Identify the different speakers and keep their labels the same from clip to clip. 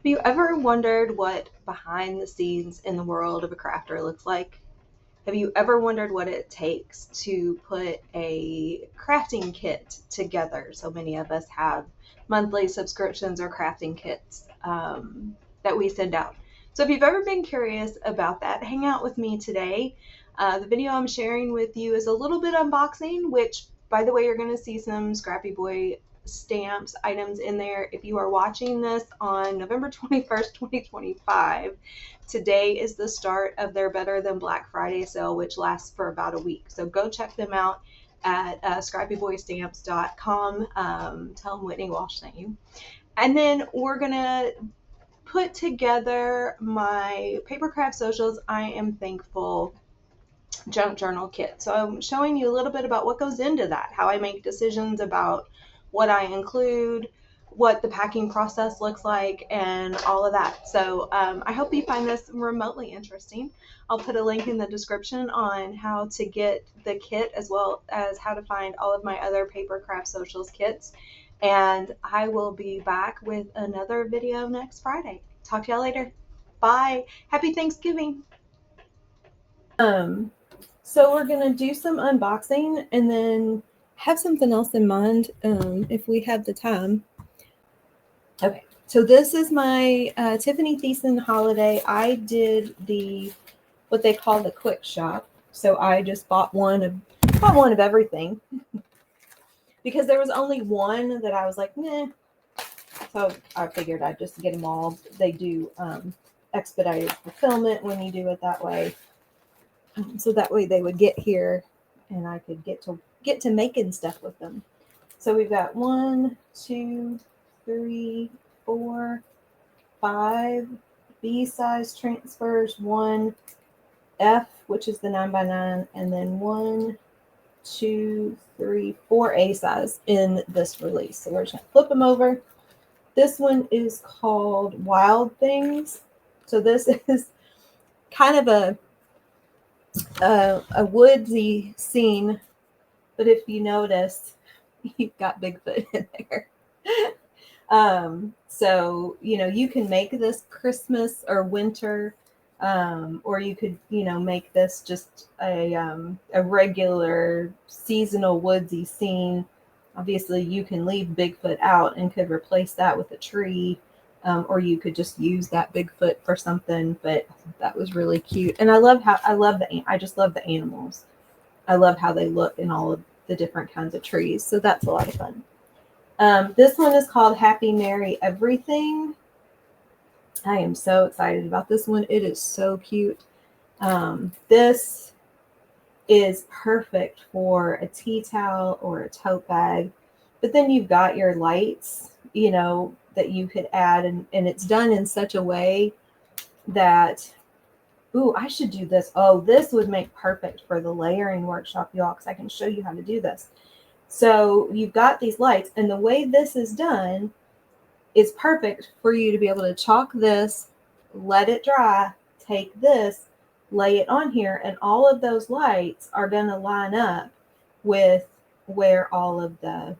Speaker 1: you ever wondered what behind the scenes in the world of a crafter looks like? Have you ever wondered what it takes to put a crafting kit together? So many of us have monthly subscriptions or crafting kits that we send out. So if you've ever been curious about that, hang out with me today. The video I'm sharing with you is a little bit unboxing, which, by the way, you're going to see some Scrappy Boy stamps items in there. If you are watching this on November 21st, 2025, today is the start of their Better Than Black Friday sale, which lasts for about a week. So go check them out at scrappyboystamps.com. Tell them Whitney Walsh sent you. And then we're going to put together my Paper Craft Socials I Am Thankful junk journal kit. So I'm showing you a little bit about what goes into that, how I make decisions about what I include, what the packing process looks like, and all of that. So I hope you find this remotely interesting. I'll put a link in the description on how to get the kit, as well as how to find all of my other Paper Craft Socials kits. And I will be back with another video next Friday. Talk to y'all later. Bye. Happy Thanksgiving.
Speaker 2: So we're going to do some unboxing and then have something else in mind if we have the time. Okay, so this is my Tiffany Thiessen holiday. I did what they call the quick shop. So I just bought one of everything because there was only one that I was like, meh. So I figured I'd just get them all. They do expedited fulfillment when you do it that way. So that way they would get here and I could get to making stuff with them. So we've got 1, 2, 3, 4, 5 B-size transfers, 1 F, which is the 9x9, and then 1, 2, 3, 4 A-size in this release. So we're just going to flip them over. This one is called Wild Things. So this is kind of a woodsy scene, but if you notice, you've got Bigfoot in there. So you can make this Christmas or winter, or you could make this just a regular seasonal woodsy scene. Obviously, you can leave Bigfoot out and could replace that with a tree. Or you could just use that Bigfoot for something, but that was really cute. And I just love the animals. I love how they look in all of the different kinds of trees. So that's a lot of fun. This one is called Happy Merry Everything. I am so excited about this one. It is so cute. This is perfect for a tea towel or a tote bag. But then you've got your lights, that you could add, and it's done in such a way that, I should do this. Oh, this would make perfect for the layering workshop, y'all, because I can show you how to do this. So you've got these lights, and the way this is done is perfect for you to be able to chalk this, let it dry, take this, lay it on here, and all of those lights are going to line up with where all of the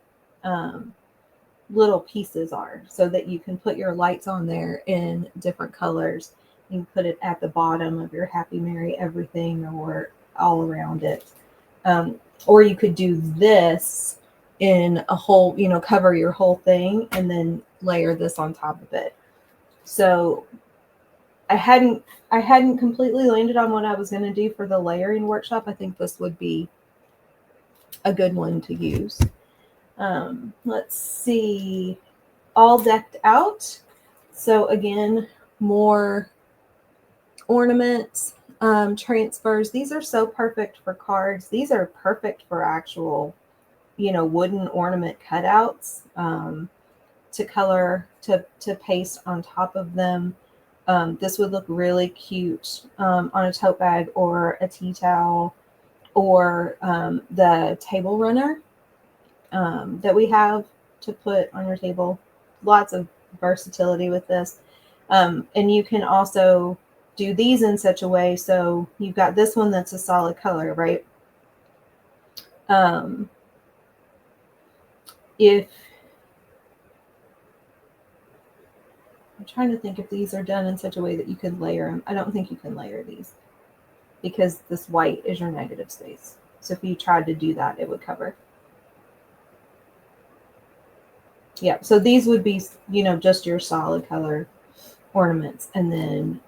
Speaker 2: little pieces are, so that you can put your lights on there in different colors. You can put it at the bottom of your Happy Merry Everything or all around it. Or you could do this in a whole, cover your whole thing and then layer this on top of it. So I hadn't completely landed on what I was going to do for the layering workshop. I think this would be a good one to use. Let's see, all decked out. So again, more ornaments, transfers. These are so perfect for cards. These are perfect for actual, wooden ornament cutouts, to color, to paste on top of them. This would look really cute on a tote bag or a tea towel, or the table runner that we have to put on your table. Lots of versatility with this. And you can also do these in such a way, so you've got this one that's a solid color, right? If I'm trying to think if these are done in such a way that you could layer them. I don't think you can layer these because this white is your negative space. So if you tried to do that, it would cover. Yeah, so these would be, just your solid color ornaments. And then,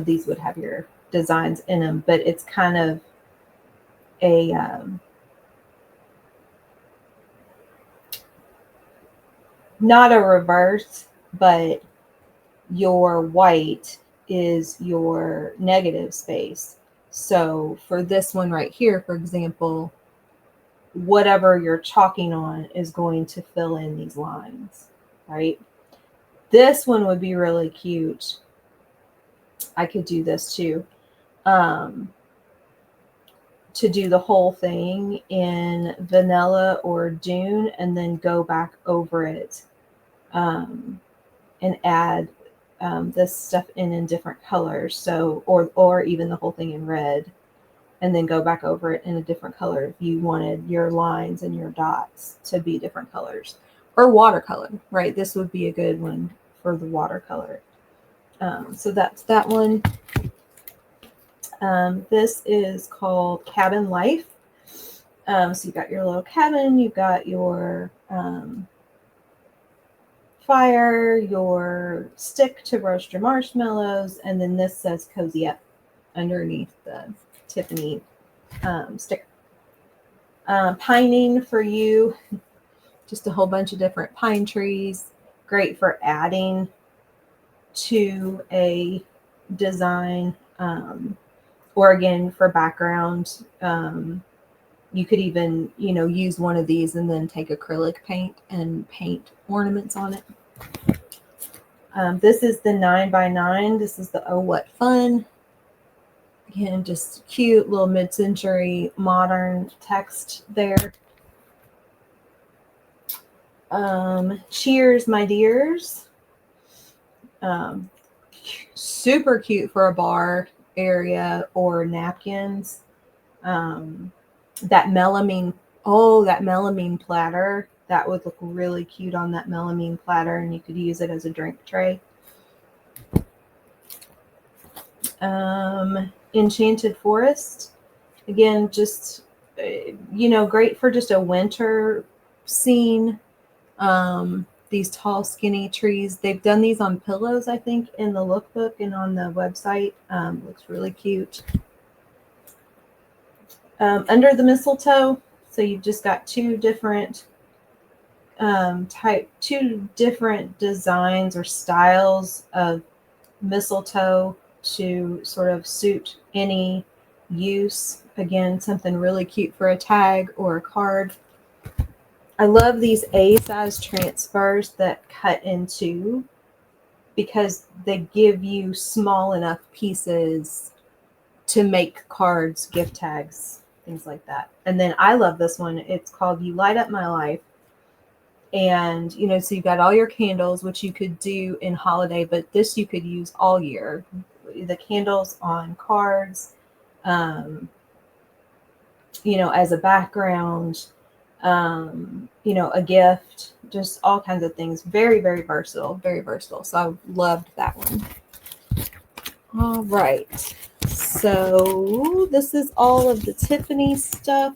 Speaker 2: these would have your designs in them, but it's kind of a, not a reverse, but your white is your negative space. So for this one right here, for example, whatever you're chalking on is going to fill in these lines, right? This one would be really cute. I could do this too. To do the whole thing in vanilla or dune and then go back over it and add this stuff in different colors. So, or even the whole thing in red and then go back over it in a different color if you wanted your lines and your dots to be different colors. Or watercolor, right? This would be a good one for the watercolor. So that's that one. This is called Cabin Life. So you got your little cabin, you've got your fire, your stick to roast your marshmallows, and then this says Cozy Up underneath the Tiffany sticker. Pining for you, just a whole bunch of different pine trees, great for adding to a design, or again for background. You could even, use one of these and then take acrylic paint and paint ornaments on it. This is the 9x9. This is the Oh What Fun. Again, just cute little mid-century modern text there. Cheers, my dears. Super cute for a bar area or napkins. That melamine platter, that would look really cute on that melamine platter, and you could use it as a drink tray. Enchanted Forest, again, just great for just a winter scene. These tall skinny trees, they've done these on pillows, I think, in the lookbook and on the website. Looks really cute. Under the mistletoe, so you've just got two different designs or styles of mistletoe to sort of suit any use. Again, something really cute for a tag or a card. I love these A-size transfers that cut in two because they give you small enough pieces to make cards, gift tags, things like that. And then I love this one. It's called You Light Up My Life. And, so you've got all your candles, which you could do in holiday, but this you could use all year. The candles on cards, as a background, a gift, just all kinds of things. Very, very versatile, very versatile. So I loved that one. All right. So this is all of the Tiffany stuff.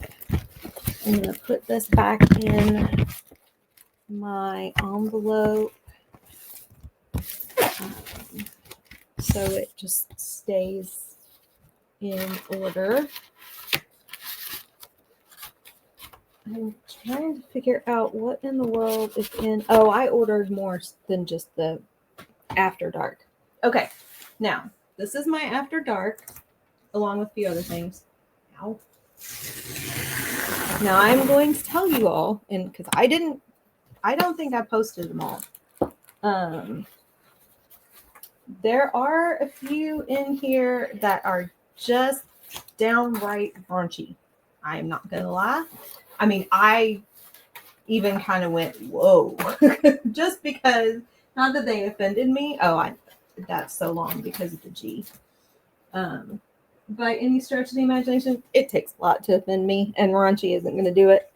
Speaker 2: I'm going to put this back in my envelope so it just stays in order. I'm trying to figure out what in the world is in. Oh, I ordered more than just the After Dark. Okay, now this is my After Dark, along with a few other things. Ow. Now I'm going to tell you all, and because I don't think I posted them all. There are a few in here that are just downright raunchy. I'm not gonna lie. I mean, I even kind of went, whoa, just because, not that they offended me. Oh, that's so long because of the G. By any stretch of the imagination, it takes a lot to offend me, and raunchy isn't going to do it.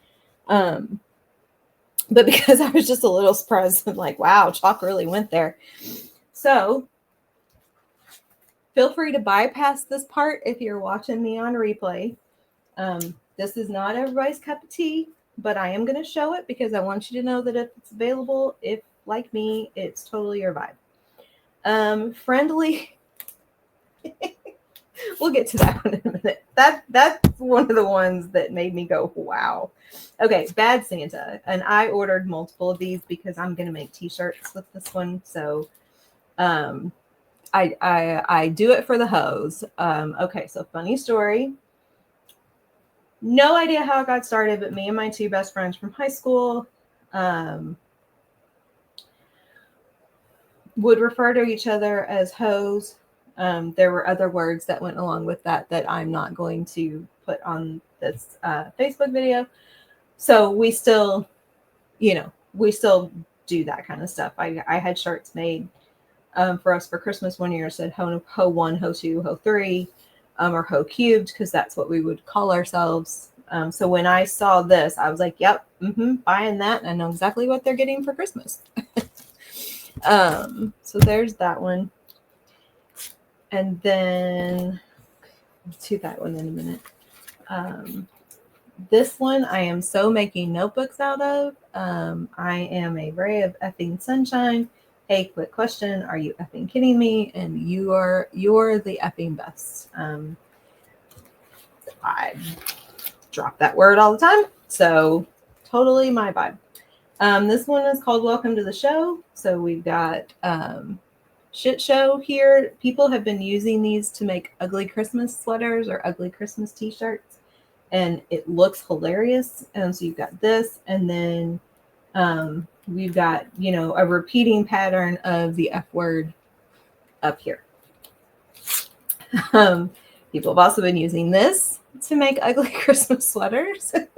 Speaker 2: But because I was just a little surprised, I'm like, wow, Chalk really went there. So feel free to bypass this part if you're watching me on replay. This is not everybody's cup of tea, but I am going to show it because I want you to know that if it's available, if like me, it's totally your vibe. Friendly. We'll get to that one in a minute. That's one of the ones that made me go, wow. Okay, Bad Santa. And I ordered multiple of these because I'm going to make t-shirts with this one. So I do it for the hose. Okay, so funny story. No idea how it got started, but me and my two best friends from high school would refer to each other as hoes. There were other words that went along with that I'm not going to put on this Facebook video. So we still, we still do that kind of stuff. I had shirts made for us for Christmas one year. Said ho 1, ho 2, ho 3, or ho cubed, because that's what we would call ourselves. So when I saw this, I was like, yep, buying that. And I know exactly what they're getting for Christmas. So there's that one. And then I'll do that one in a minute. This one I am so making notebooks out of. I am a ray of effing sunshine. Hey, quick question. Are you effing kidding me? And you're the effing best. I drop that word all the time. So totally my vibe. This one is called Welcome to the Show. So we've got shit show here. People have been using these to make ugly Christmas sweaters or ugly Christmas t-shirts, and it looks hilarious. And so you've got this, and then we've got, a repeating pattern of the F word up here. People have also been using this to make ugly Christmas sweaters. This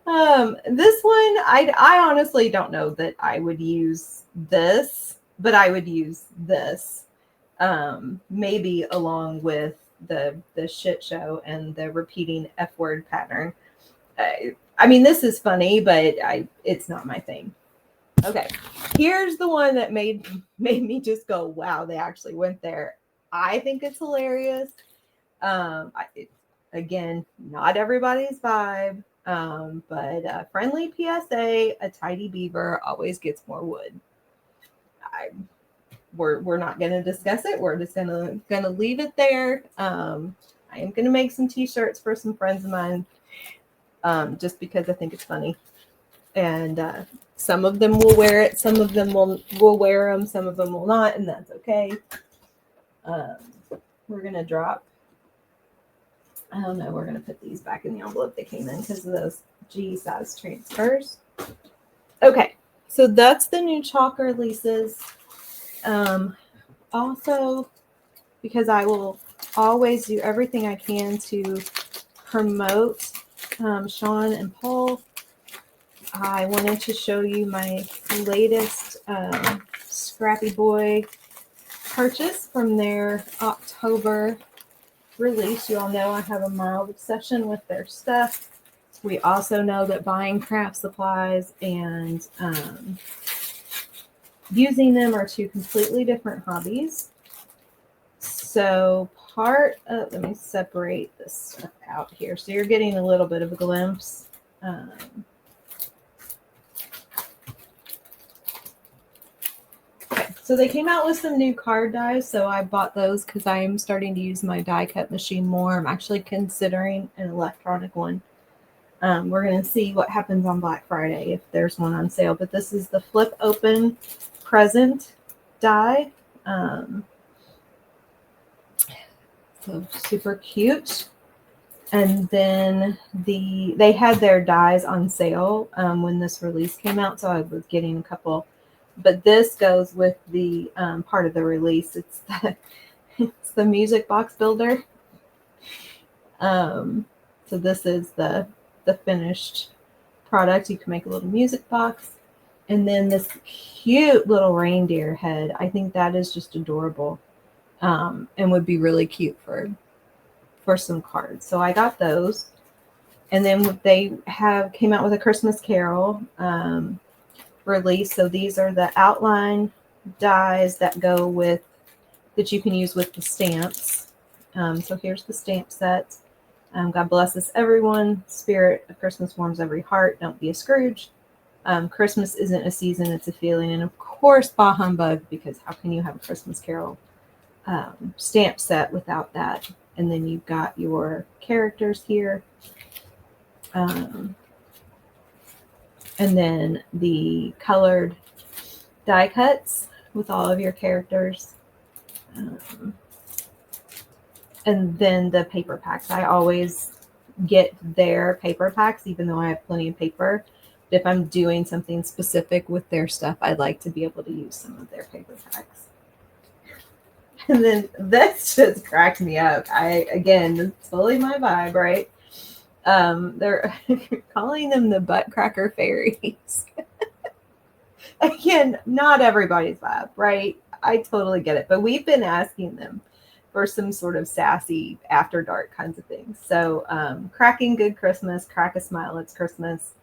Speaker 2: one, I honestly don't know that I would use this, but I would use this, maybe along with the shit show and the repeating F word pattern. I mean, this is funny, but it's not my thing. Okay, here's the one that made me just go, wow, they actually went there. I think it's hilarious. Again, not everybody's vibe. But friendly PSA, a tidy beaver always gets more wood. We're not going to discuss it. We're just gonna leave it there. I am going to make some t-shirts for some friends of mine, just because I think it's funny. And some of them will wear it. Some of them will wear them. Some of them will not, and that's okay. We're going to drop. I don't know. We're going to put these back in the envelope they came in because of those G size transfers. Okay. So that's the new chalk releases. Also, because I will always do everything I can to promote Sean and Paul, I wanted to show you my latest Scrappy Boy purchase from their October release. You all know I have a mild obsession with their stuff. We also know that buying craft supplies and using them are two completely different hobbies. So let me separate this stuff out here. So you're getting a little bit of a glimpse. Okay, so they came out with some new card dies, so I bought those because I am starting to use my die cut machine more. I'm actually considering an electronic one. We're going to see what happens on Black Friday if there's one on sale. But this is the flip open present die. So super cute. And then they had their dies on sale when this release came out, so I was getting a couple. But this goes with the part of the release. It's the music box builder. So this is the finished product. You can make a little music box. And then this cute little reindeer head. I think that is just adorable, and would be really cute for some cards. So I got those. And then they came out with a Christmas Carol release. So these are the outline dies that go with, that you can use with the stamps. So here's the stamp set. God blesses everyone. Spirit of Christmas warms every heart. Don't be a Scrooge. Christmas isn't a season, it's a feeling. And of course, Bah Humbug, because how can you have a Christmas Carol stamp set without that? And then you've got your characters here. And then the colored die cuts with all of your characters. And then the paper packs. I always get their paper packs, even though I have plenty of paper. But if I'm doing something specific with their stuff, I'd like to be able to use some of their paper packs. And then this just cracked me up. Again, it's totally my vibe, right? They're calling them the butt cracker fairies. Again, not everybody's vibe, right? I totally get it. But we've been asking them for some sort of sassy after dark kinds of things. So cracking good Christmas, crack a smile, it's Christmas,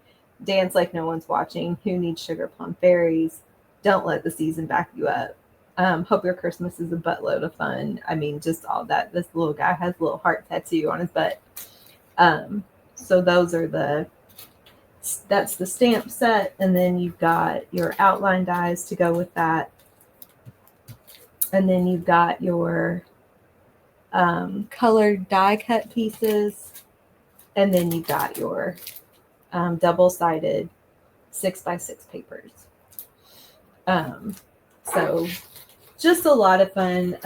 Speaker 2: dance like no one's watching, who needs sugar plum fairies, don't let the season back you up. Hope your Christmas is a buttload of fun. I mean, just all that. This little guy has a little heart tattoo on his butt. So those are that's the stamp set. And then you've got your outline dies to go with that. And then you've got your colored die cut pieces. And then you've got your double-sided 6x6 papers. So just a lot of fun.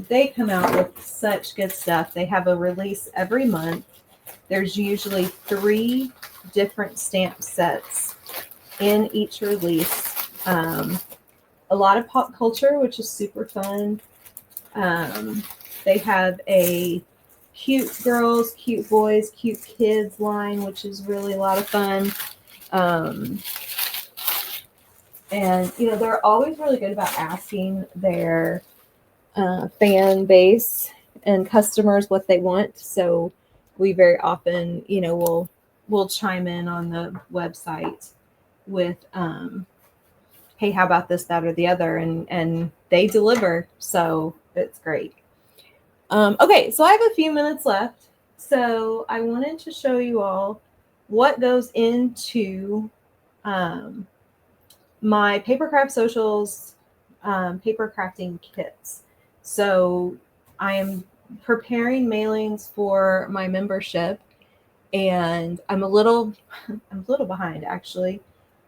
Speaker 2: They come out with such good stuff. They have a release every month. There's usually 3 different stamp sets in each release. A lot of pop culture, which is super fun. They have a cute girls, cute boys, cute kids line, which is really a lot of fun. And, you know, they're always really good about asking their fan base and customers what they want. So we very often, you know, we'll chime in on the website with, hey, how about this, that, or the other? And they deliver. So it's great. Okay, so I have a few minutes left. So I wanted to show you all what goes into my Papercraft Socials paper crafting kits. So I am preparing mailings for my membership, and I'm a little behind actually.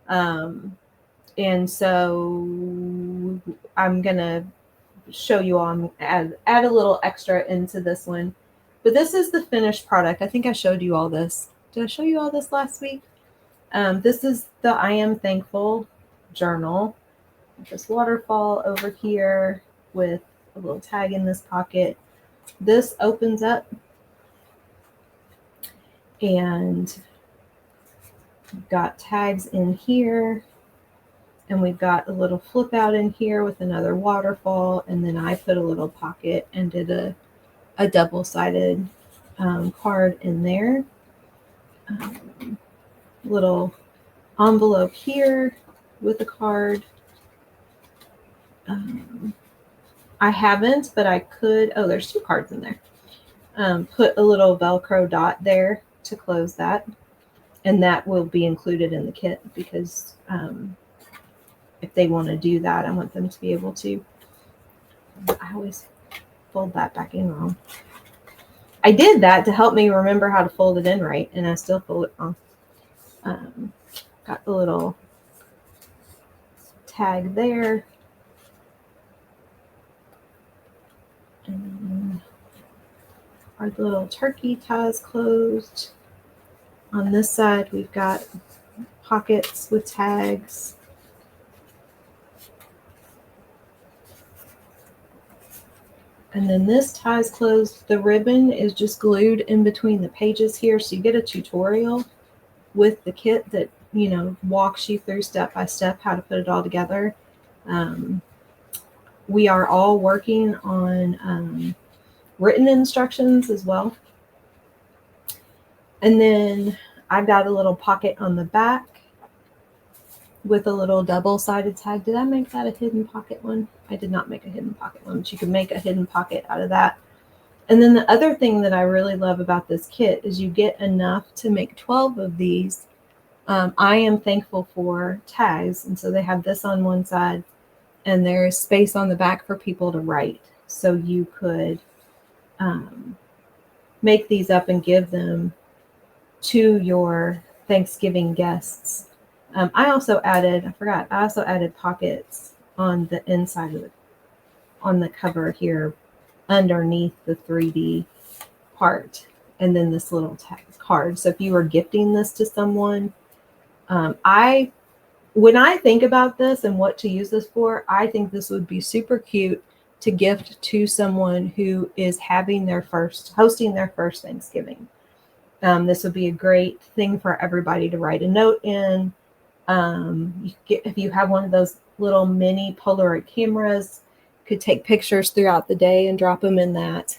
Speaker 2: And so I'm gonna show you all, add a little extra into this one. But this is the finished product. I think I showed you all this. Did I show you all this last week? This is the I Am Thankful journal. This waterfall over here with a little tag in this pocket. This opens up and we've got tags in here, and we've got a little flip out in here with another waterfall, and then I put a little pocket and did a double-sided card in there. Little envelope here with a card. I haven't, but I could. Oh, there's 2 cards in there. Put a little Velcro dot there to close that, and that will be included in the kit because if they want to do that, I want them to be able to. I always fold that back in wrong. I did that to help me remember how to fold it in right, and I still fold it wrong. Got the little tag there. And our little turkey ties closed. On this side, we've got pockets with tags. And then this ties closed. The ribbon is just glued in between the pages here. So you get a tutorial with the kit that, you know, walks you through step by step how to put it all together. We are all working on written instructions as well. And then I've got a little pocket on the back with a little double-sided tag. Did I make that a hidden pocket one? I did not make a hidden pocket one, but you can make a hidden pocket out of that. And then the other thing that I really love about this kit is you get enough to make 12 of these I am thankful for tags. And so they have this on one side and there's space on the back for people to write. So you could make these up and give them to your Thanksgiving guests. I also added pockets on the inside of on the cover here underneath the 3D part. And then this little tag card. So if you were gifting this to someone, when I think about this and what to use this for, I think this would be super cute to gift to someone who is hosting their first Thanksgiving. This would be a great thing for everybody to write a note in. If you have one of those little mini Polaroid cameras, you could take pictures throughout the day and drop them in that.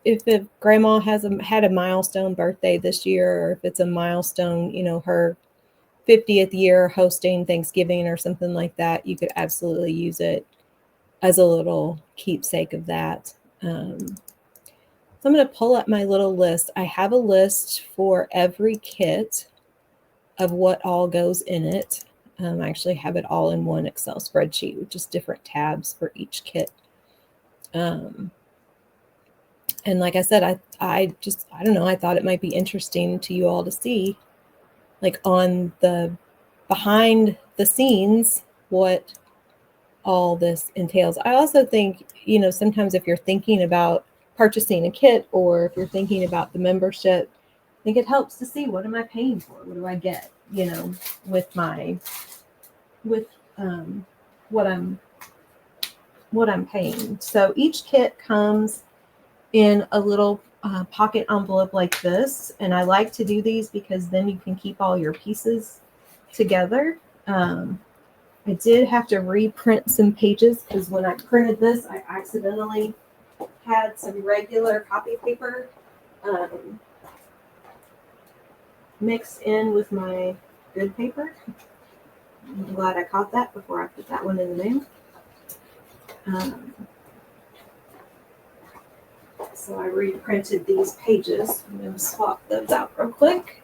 Speaker 2: If grandma had a milestone birthday this year, or if it's a milestone, her 50th year hosting Thanksgiving or something like that, you could absolutely use it as a little keepsake of that. So I'm going to pull up my little list. I have a list for every kit of what all goes in it. I actually have it all in one Excel spreadsheet with just different tabs for each kit. And like I said, I don't know, I thought it might be interesting to you all to see, like on the behind the scenes, what all this entails. I also think, sometimes if you're thinking about purchasing a kit or if you're thinking about the membership, I think it helps to see, what am I paying for? What do I get, with what I'm paying. So each kit comes in a little pocket envelope like this. And I like to do these because then you can keep all your pieces together. I did have to reprint some pages because when I printed this, I accidentally had some regular copy paper mixed in with my good paper. I'm glad I caught that before I put that one in the mail. So I reprinted these pages. I'm going to swap those out real quick.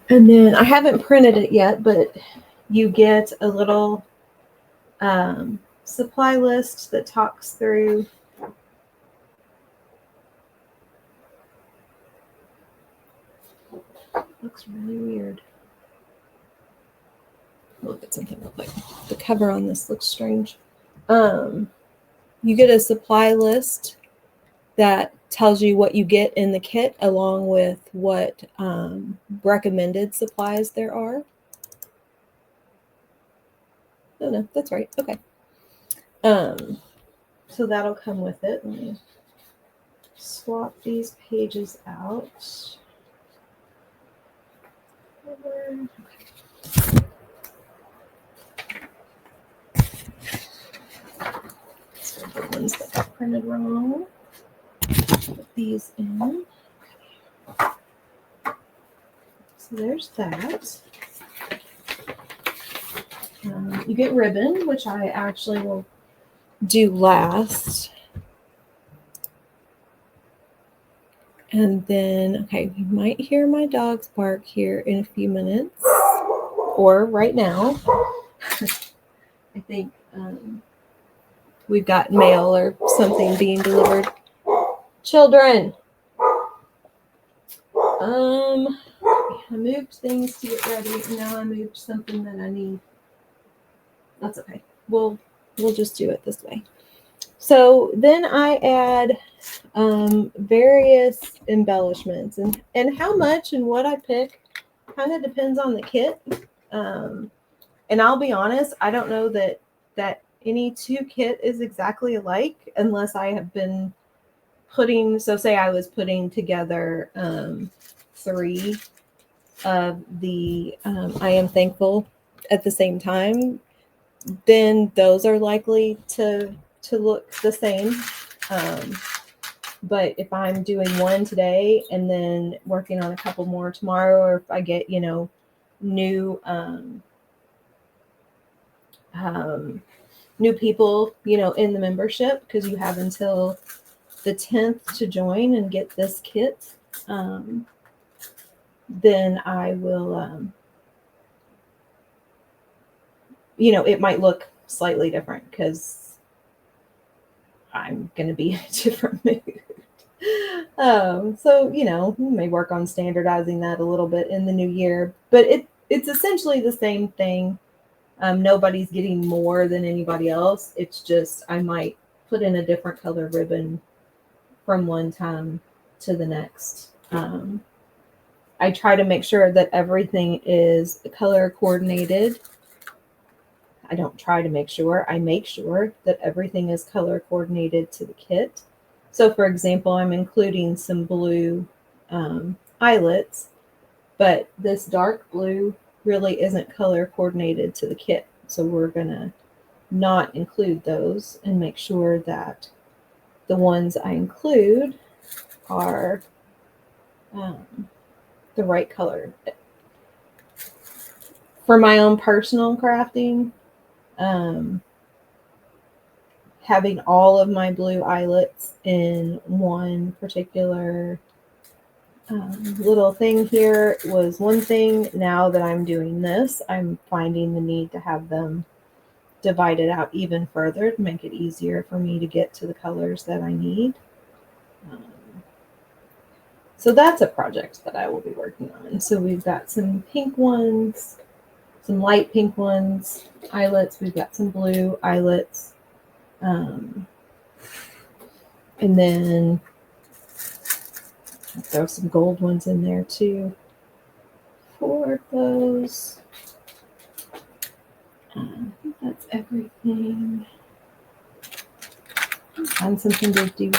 Speaker 2: And then I haven't printed it yet, but you get a little supply list that talks through looks really weird. Look at something real quick. The cover on this looks strange. You get a supply list that tells you what you get in the kit along with what recommended supplies there are. No, that's right. Okay. So that'll come with it. Let me swap these pages out. Okay. So the ones that got printed wrong. Put these in. So there's that. You get ribbon, which I actually will do last. And then, okay, you might hear my dogs bark here in a few minutes or right now. I think we've got mail or something being delivered. Children. I moved things to get ready, and now I moved something that I need. That's okay. We'll just do it this way. So then I add various embellishments, and how much and what I pick kind of depends on the kit. And I'll be honest, I don't know that any two kit is exactly alike unless I have been putting, so say I was putting together 3 of the I Am Thankful at the same time, then those are likely to look the same. But if I'm doing one today and then working on a couple more tomorrow, or if I get, new new people, in the membership, because you have until the 10th to join and get this kit, then I will, it might look slightly different because I'm going to be in a different mood. So, we may work on standardizing that a little bit in the new year, but it's essentially the same thing. Nobody's getting more than anybody else. It's just I might put in a different color ribbon from one time to the next. I try to make sure that everything is color coordinated. I don't try to make sure, I make sure that everything is color coordinated to the kit. So for example, I'm including some blue eyelets, but this dark blue really isn't color coordinated to the kit. So we're gonna not include those and make sure that the ones I include are the right color. For my own personal crafting, having all of my blue eyelets in one particular little thing here was one thing. Now that I'm doing this, I'm finding the need to have them divided out even further to make it easier for me to get to the colors that I need. So that's a project that I will be working on. So we've got some pink ones, some light pink ones, eyelets. We've got some blue eyelets. And then I'll throw some gold ones in there too for those. I think that's everything. I'll find something to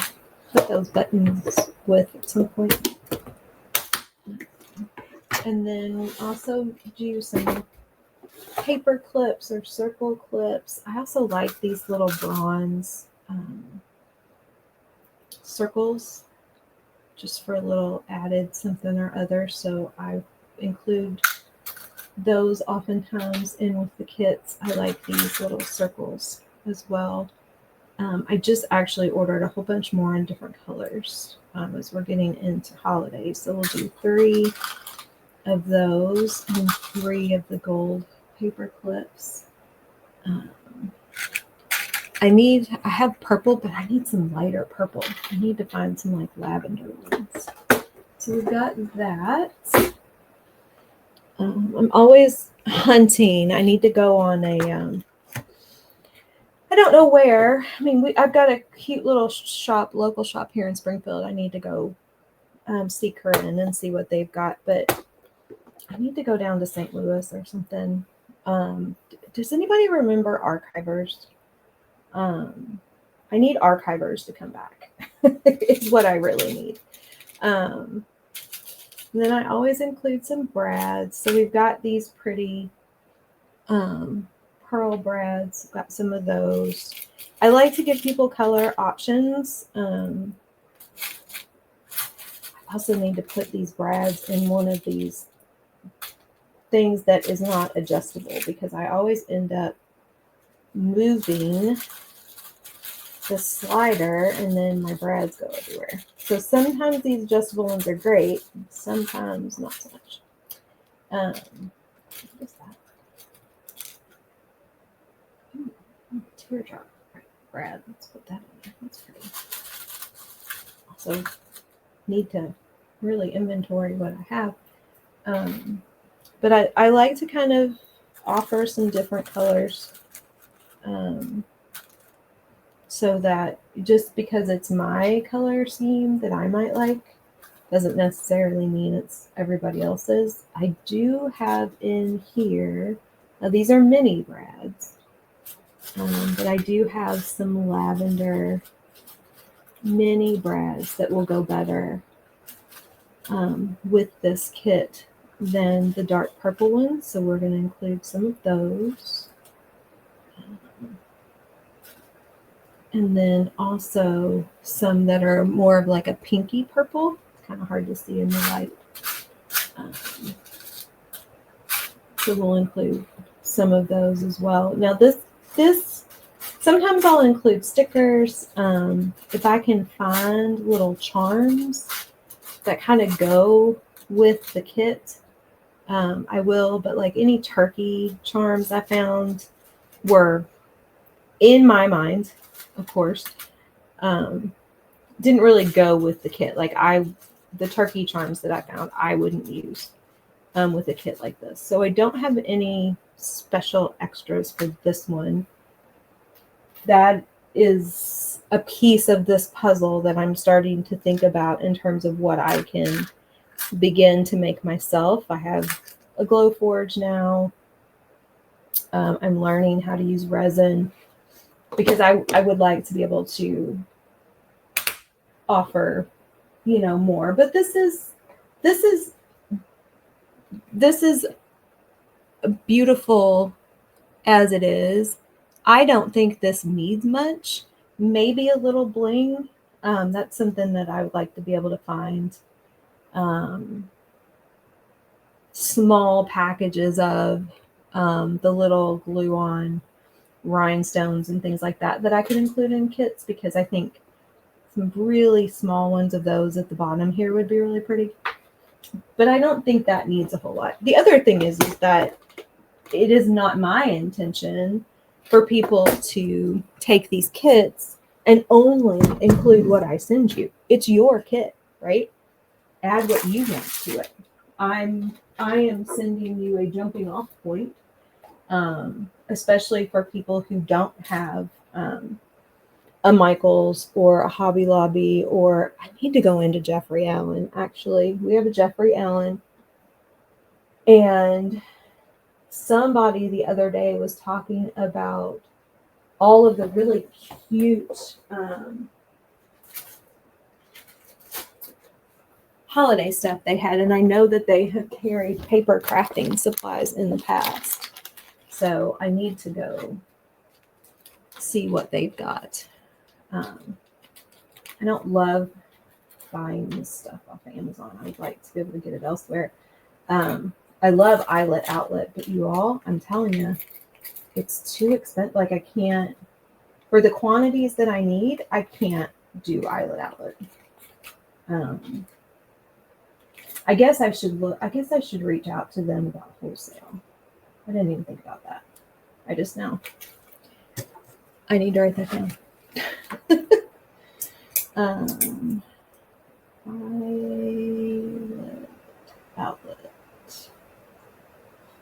Speaker 2: put those buttons with at some point. And then we also do some paper clips or circle clips. I also like these little bronze circles just for a little added something or other. So I include those oftentimes in with the kits. I like these little circles as well. I just actually ordered a whole bunch more in different colors as we're getting into holidays. So we'll do 3 of those and 3 of the gold paper clips. I have purple, but I need some lighter purple. I need to find some like lavender ones. So we've got that. I'm always hunting. I need to go on a, I don't know where. I mean, I've got a cute little local shop here in Springfield. I need to go seek her in and see what they've got, but I need to go down to St. Louis or something. Does anybody remember Archivers? I need Archivers to come back. It's what I really need. And then I always include some brads. So we've got these pretty pearl brads. Got some of those. I like to give people color options. I also need to put these brads in one of these things that is not adjustable, because I always end up moving the slider and then my brads go everywhere. So sometimes these adjustable ones are great, sometimes not so much. What is that? Teardrop brad. Let's put that in there. That's pretty. Also need to really inventory what I have. But I like to kind of offer some different colors. So that just because it's my color scheme that I might like doesn't necessarily mean it's everybody else's. I do have in here, now these are mini brads, but I do have some lavender mini brads that will go better with this kit than the dark purple ones. So we're going to include some of those. And then also some that are more of like a pinky purple. It's kind of hard to see in the light. Um, so we'll include some of those as well. Now this sometimes I'll include stickers. If I can find little charms that kind of go with the kit, I will. But like any turkey charms I found were, in my mind, of course, didn't really go with the kit. Like the turkey charms that I found, I wouldn't use with a kit like this. So I don't have any special extras for this one. That is a piece of this puzzle that I'm starting to think about in terms of what I can begin to make myself. I have a glow forge now. I'm learning how to use resin because I would like to be able to offer, more. But this is beautiful as it is. I don't think this needs much. Maybe a little bling. That's something that I would like to be able to find. Small packages of the little glue-on rhinestones and things like that I could include in kits, because I think some really small ones of those at the bottom here would be really pretty. But I don't think that needs a whole lot. The other thing is that it is not my intention for people to take these kits and only include what I send you. It's your kit, right? Add what you want to it. I am sending you a jumping off point, especially for people who don't have a Michaels or a Hobby Lobby, or I need to go into Jeffrey Allen. Actually, we have a Jeffrey Allen, and somebody the other day was talking about all of the really cute holiday stuff they had, and I know that they have carried paper crafting supplies in the past, so I need to go see what they've got. I don't love buying this stuff off Amazon. I would like to be able to get it elsewhere. I love Eyelet Outlet, but you all, I'm telling you, it's too expensive. Like, I can't, for the quantities that I need, I can't do Eyelet Outlet. I guess I should reach out to them about wholesale. I didn't even think about that. I just know. I need to write that down. Eyelet Outlet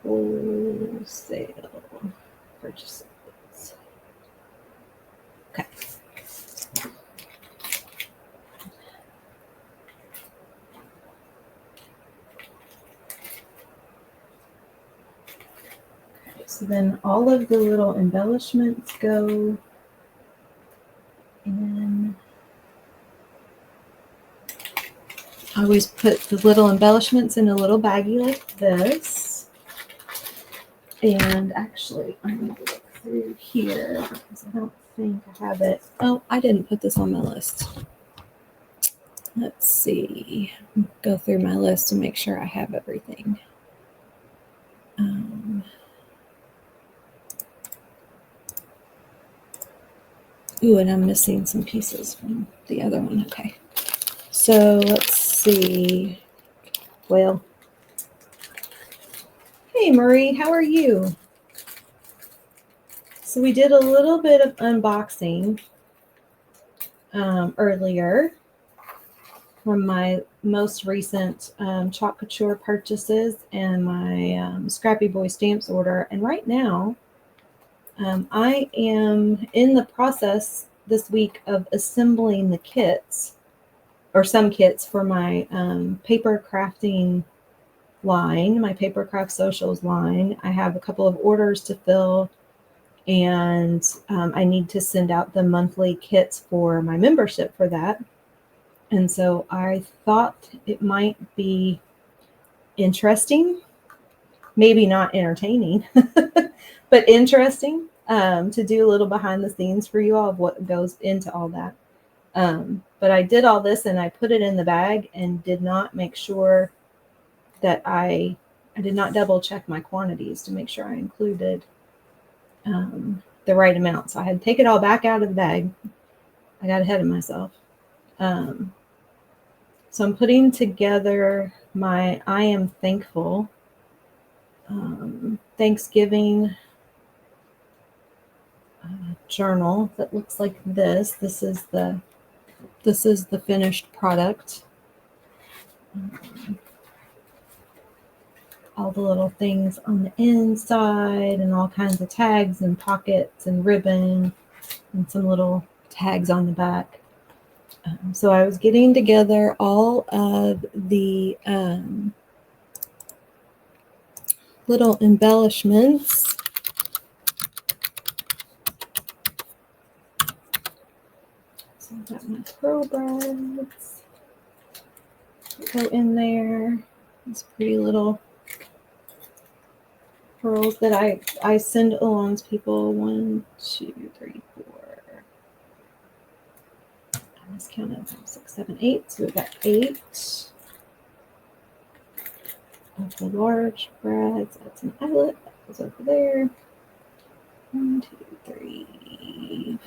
Speaker 2: wholesale purchases. Okay. So then all of the little embellishments go in. I always put the little embellishments in a little baggie like this. And actually, I'm going to look through here because I don't think I have it. Oh, I didn't put this on my list. Let's see. Go through my list and make sure I have everything. Ooh, and I'm missing some pieces from the other one. Okay. So let's see. Well, hey Marie, how are you? So we did a little bit of unboxing earlier from my most recent Chalk Couture purchases and my Scrappy Boy Stamps order. And right now, I am in the process this week of assembling the kits, or some kits, for my paper crafting line, my Paper Craft Socials line. I have a couple of orders to fill, and I need to send out the monthly kits for my membership for that. And so I thought it might be interesting, maybe not entertaining, but interesting to do a little behind the scenes for you all of what goes into all that. But I did all this and I put it in the bag and did not make sure that I did not double check my quantities to make sure I included the right amount. So I had to take it all back out of the bag. I got ahead of myself. So I'm putting together my I Am Thankful Thanksgiving journal that looks like this. This is the finished product. All the little things on the inside and all kinds of tags and pockets and ribbon and some little tags on the back. So I was getting together all of the little embellishments. So I've got my pearl brads go in there. These pretty little pearls that I send along to people. 1, 2, 3, 4. I miscounted 5, 6, 7, 8. So we've got 8 of the large brads. That's an eyelet. That goes over there. 1, 2, 3,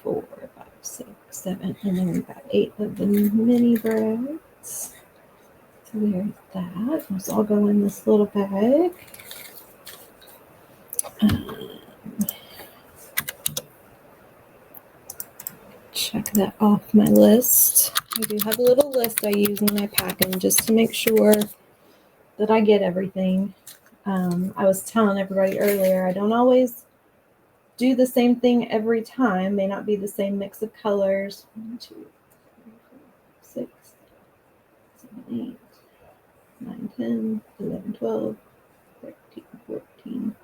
Speaker 2: 4, 5, 6, 7, and then we've got 8 of the mini brads. So there's that. Those all go in this little bag. Check that off my list. I do have a little list I use when I pack them just to make sure that I get everything. I was telling everybody earlier, I don't always do the same thing every time. May not be the same mix of colors. 1, 2, 3, 4, 6, 7, 8, 9, 10, 11, 12, 13, 14.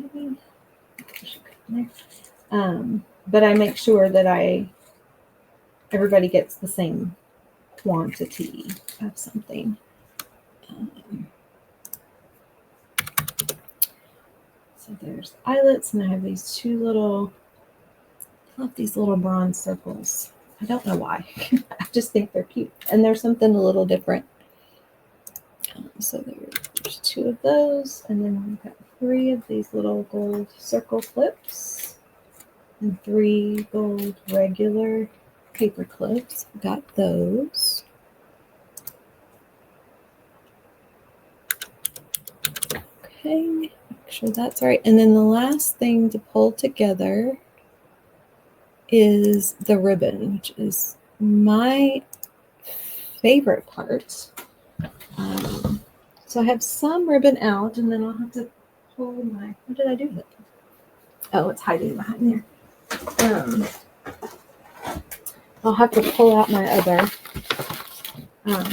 Speaker 2: Okay. But I make sure that everybody gets the same quantity of something. So there's eyelets, and I have these I love these little bronze circles. I don't know why. I just think they're cute, and there's something a little different. So there's 2 of those, and then we've got 3 of these little gold circle clips, and 3 gold regular paper clips. Got those. Okay, make sure that's all right. And then the last thing to pull together is the ribbon, which is my favorite part. So I have some ribbon out, and then I'll have to pull what did I do with it? Oh, it's hiding behind there. I'll have to pull out my other.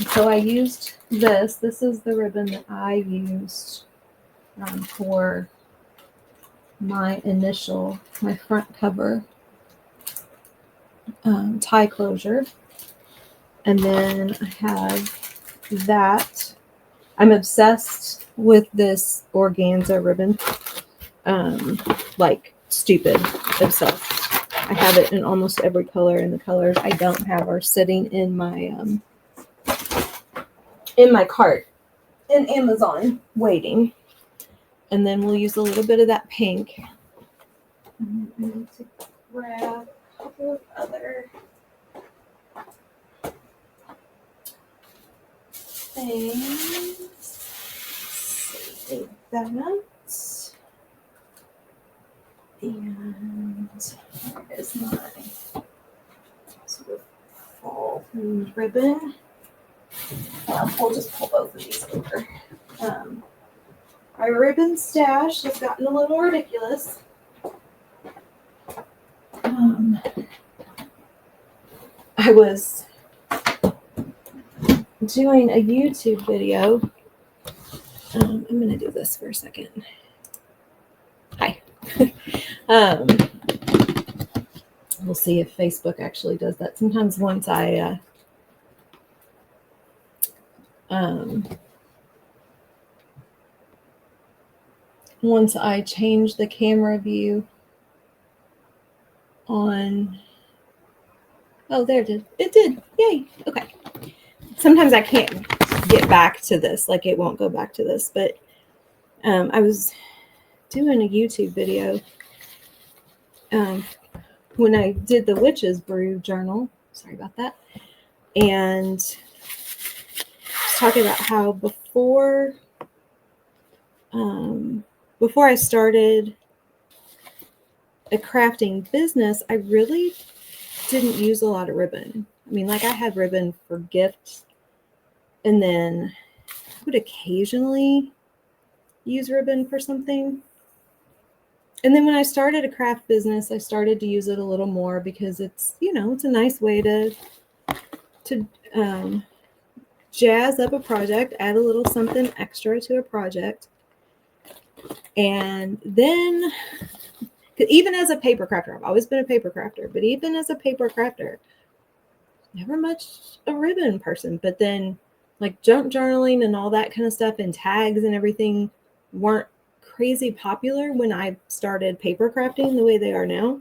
Speaker 2: So I used this. This is the ribbon that I used for my front cover tie closure. And then I have that. I'm obsessed with this organza ribbon. Like stupid obsessed. I have it in almost every color, and the colors I don't have are sitting in my cart in Amazon waiting. And then we'll use a little bit of that pink. And I need to grab a couple of other things. Save that. And where is my sort of fall ribbon? We'll just pull both of these over. My ribbon stash has gotten a little ridiculous. I was doing a YouTube video. I'm going to do this for a second. Hi. We'll see if Facebook actually does that. Sometimes once I once I change the camera view on, oh, there it did. It did. Yay. Okay. Sometimes I can't get back to this, like it won't go back to this, but I was doing a YouTube video when I did the Witch's Brew journal. Sorry about that. And I was talking about how before I started a crafting business, I really didn't use a lot of ribbon. I mean, like I had ribbon for gifts, and then I would occasionally use ribbon for something. And then when I started a craft business, I started to use it a little more because it's, it's a nice way to jazz up a project, add a little something extra to a project. And then, even as a paper crafter, I've always been a paper crafter, but even as a paper crafter, never much a ribbon person. But then, like junk journaling and all that kind of stuff and tags and everything weren't crazy popular when I started paper crafting the way they are now.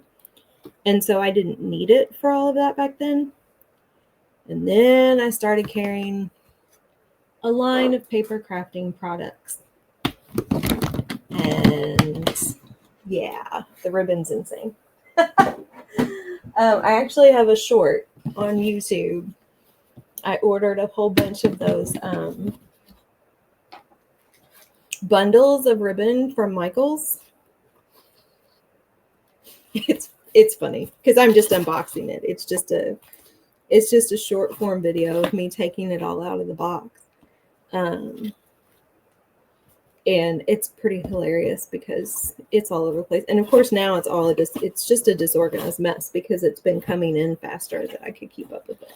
Speaker 2: And so I didn't need it for all of that back then. And then I started carrying a line of paper crafting products. And yeah, the ribbon's insane. I actually have a short on YouTube. I ordered a whole bunch of those bundles of ribbon from Michaels. It's funny because I'm just unboxing it. It's just a short form video of me taking it all out of the box. And it's pretty hilarious because it's all over the place. And of course now it's just a disorganized mess because it's been coming in faster than I could keep up with it.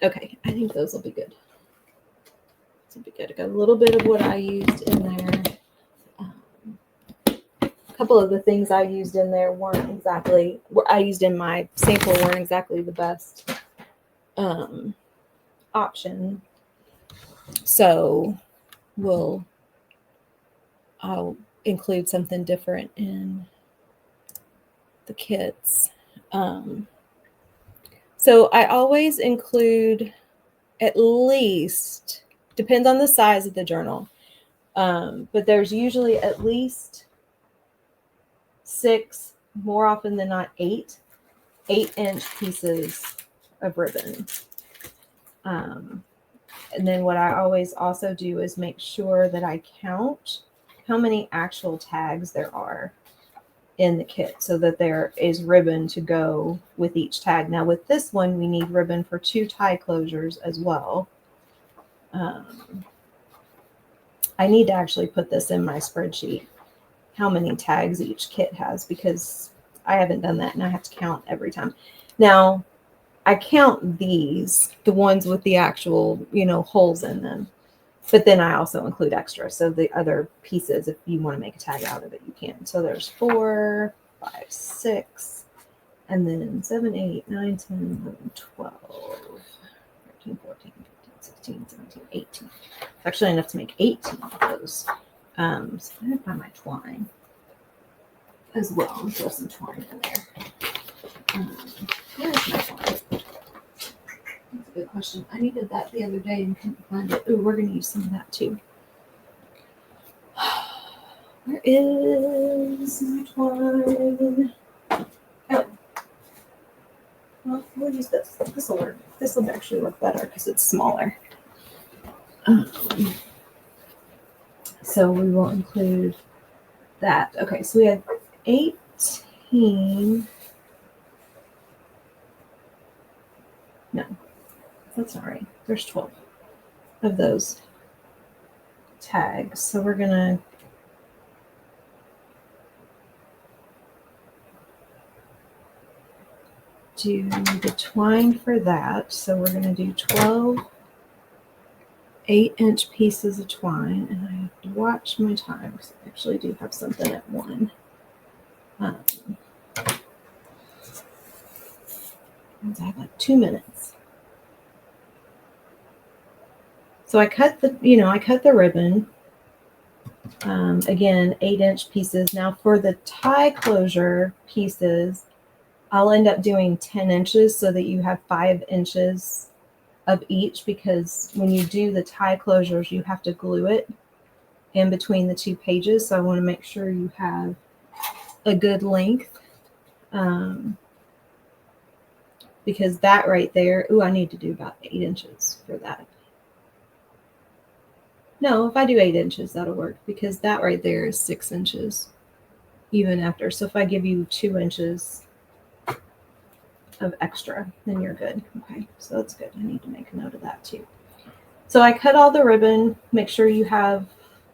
Speaker 2: Okay, I think those will be good. This will be good. I got a little bit of what I used in there. A couple of the things I used in there I used in my sample weren't exactly the best option. So I'll include something different in the kits. So I always include at least, depends on the size of the journal, but there's usually at least 6, more often than not 8-inch pieces of ribbon. And then what I always also do is make sure that I count how many actual tags there are in the kit so that there is ribbon to go with each tag. Now with this one, we need ribbon for 2 tie closures as well. I need to actually put this in my spreadsheet, how many tags each kit has, because I haven't done that and I have to count every time. Now, I count these, the ones with the actual, holes in them. But then I also include extra. So the other pieces, if you want to make a tag out of it, you can. So there's 4, 5, 6, and then 7, 8, 9, 10, 11, 12, 13, 14, 15, 16, 17, 18. It's actually enough to make 18 of those. So I'm going to find my twine as well and throw some twine in there. Where's my twine? That's a good question. I needed that the other day and couldn't find it. Ooh, we're going to use some of that too. Where is my twine? Oh. Well, we'll use this. This will work. This will actually work better because it's smaller. So we will include that. Okay, so we have 18. No. That's not right. There's 12 of those tags. So we're going to do the twine for that. So we're going to do 12 8-inch pieces of twine. And I have to watch my time because I actually do have something at 1. I have like 2 minutes. So I cut the ribbon Again, 8-inch pieces. Now for the tie closure pieces, I'll end up doing 10 inches so that you have 5 inches of each, because when you do the tie closures, you have to glue it in between the 2 pages. So I want to make sure you have a good length, because that right there, I need to do about 8 inches for that. No, if I do 8 inches, that'll work, because that right there is 6 inches even after. So if I give you 2 inches of extra, then you're good. Okay, so that's good. I need to make a note of that too. So I cut all the ribbon, make sure you have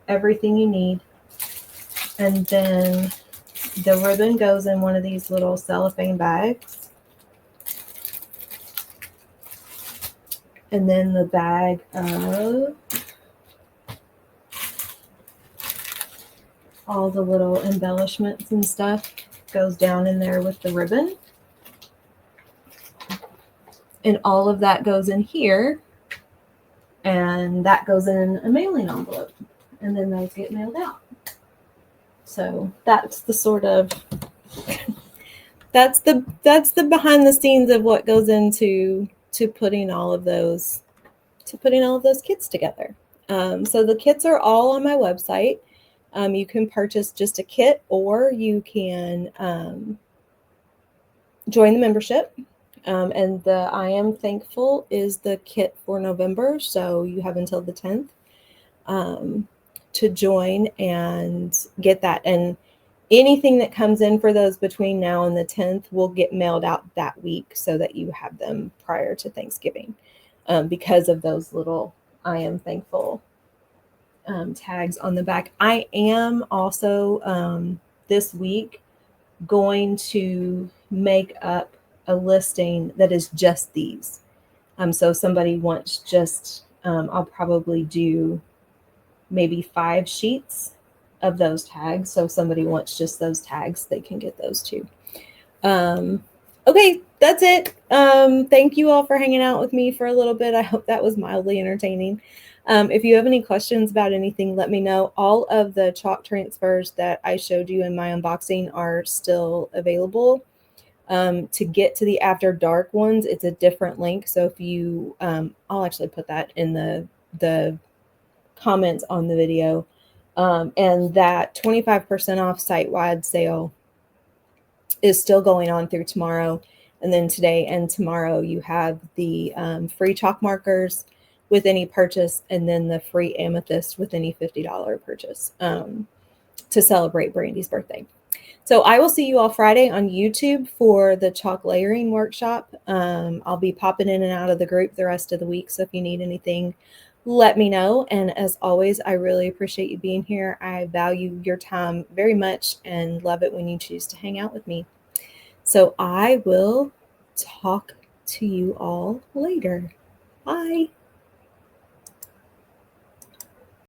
Speaker 2: everything you need. And then the ribbon goes in one of these little cellophane bags. And then the bag of all the little embellishments and stuff goes down in there with the ribbon. And all of that goes in here. And that goes in a mailing envelope. And then those get mailed out. So that's the sort of that's the behind the scenes of what goes into putting all of those kits together. So the kits are all on my website. You can purchase just a kit, or you can join the membership. And the I Am Thankful is the kit for November, so you have until the 10th to join and get that. And anything that comes in for those between now and the 10th will get mailed out that week, so that you have them prior to Thanksgiving, because of those little I Am Thankful tags on the back. I am also this week going to make up a listing that is just these. So somebody wants just, I'll probably do maybe 5 sheets of those tags. So if somebody wants just those tags, they can get those too. Okay, that's it. Thank you all for hanging out with me for a little bit. I hope that was mildly entertaining. If you have any questions about anything, let me know. All of the chalk transfers that I showed you in my unboxing are still available. To get to the After Dark ones, it's a different link. So if you, I'll actually put that in the comments on the video. And that 25% off site-wide sale is still going on through tomorrow. And then today and tomorrow, you have the free chalk markers with any purchase, and then the free amethyst with any $50 purchase to celebrate Brandy's birthday. So I will see you all Friday on YouTube for the chalk layering workshop. I'll be popping in and out of the group the rest of the week. So if you need anything, let me know. And as always, I really appreciate you being here. I value your time very much and love it when you choose to hang out with me. So I will talk to you all later. Bye.